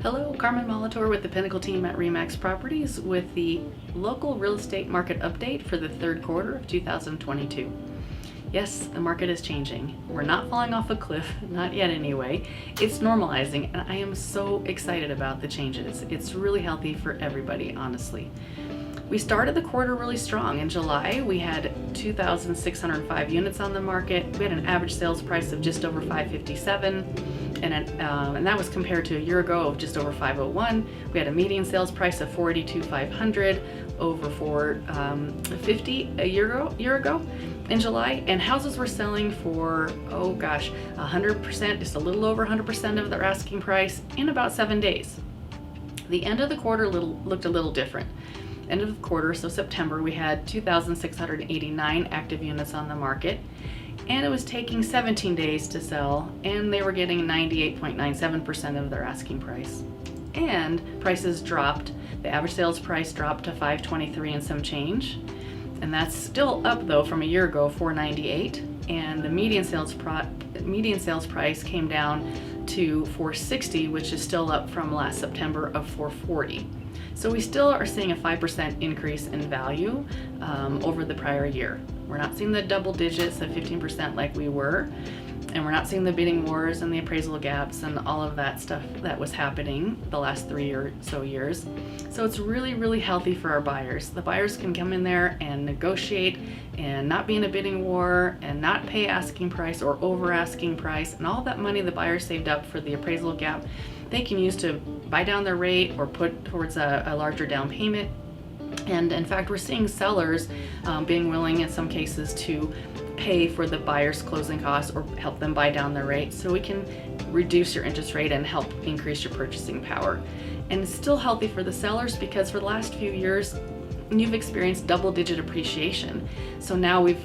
Hello, Carmen Molitor with the Pinnacle Team at RE/MAX Properties with the local real estate market update for the third quarter of 2022. Yes, the market is changing. We're not falling off a cliff, not yet anyway. It's normalizing, and I am so excited about the changes. It's really healthy for everybody, honestly. We started the quarter really strong. In July, we had 2,605 units on the market. We had an average sales price of just over $557, and that was compared to a year ago of just over $501. We had a median sales price of $482,500, over $450 a year ago in July, and houses were selling for 100%, just a little over 100% of their asking price in about 7 days. The end of the quarter looked a little different. End of the quarter, so September, we had 2,689 active units on the market, and it was taking 17 days to sell, and they were getting 98.97% of their asking price. And prices dropped. The average sales price dropped to $523 and some change, and that's still up though from a year ago, $498, and the median sales price came down to $460, which is still up from last September of $440. So we still are seeing a 5% increase in value over the prior year. We're not seeing the double digits of 15% like we were, and we're not seeing the bidding wars and the appraisal gaps and all of that stuff that was happening the last 3 or so years. So it's really, really healthy for our buyers. The buyers can come in there and negotiate and not be in a bidding war and not pay asking price or over asking price, and all that money the buyers saved up for the appraisal gap they can use to buy down their rate or put towards a larger down payment. And in fact, we're seeing sellers being willing in some cases to pay for the buyer's closing costs or help them buy down their rate, so we can reduce your interest rate and help increase your purchasing power. And it's still healthy for the sellers because for the last few years you've experienced double-digit appreciation. So now we've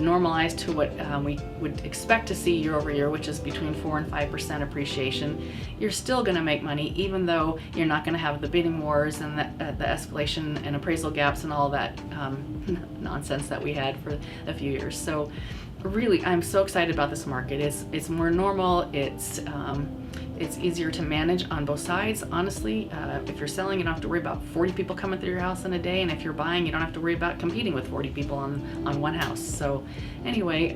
normalized to what we would expect to see year over year, which is between 4 and 5% appreciation. You're still going to make money, even though you're not going to have the bidding wars and the escalation and appraisal gaps and all that nonsense that we had for a few years. So really, I'm so excited about this market. It's more normal. It's easier to manage on both sides, honestly. If you're selling, you don't have to worry about 40 people coming through your house in a day, and if you're buying, you don't have to worry about competing with 40 people on one house. So anyway,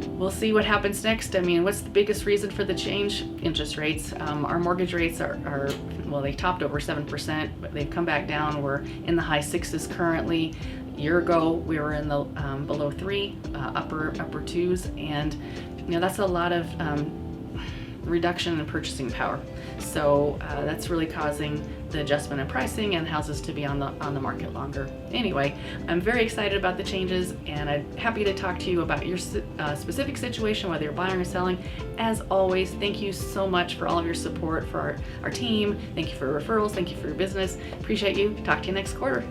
we'll see what happens next. I mean, what's the biggest reason for the change? Interest rates. Our mortgage rates are well, they topped over 7%, but they've come back down. We're in the high 6s currently. A year ago, we were in the below 3, upper 2s, and that's a lot of reduction in purchasing power. So that's really causing the adjustment in pricing and houses to be on the market longer. Anyway, I'm very excited about the changes, and I'm happy to talk to you about your specific situation, whether you're buying or selling. As always, thank you so much for all of your support for our team. Thank you for referrals. Thank you for your business. Appreciate you. Talk to you next quarter.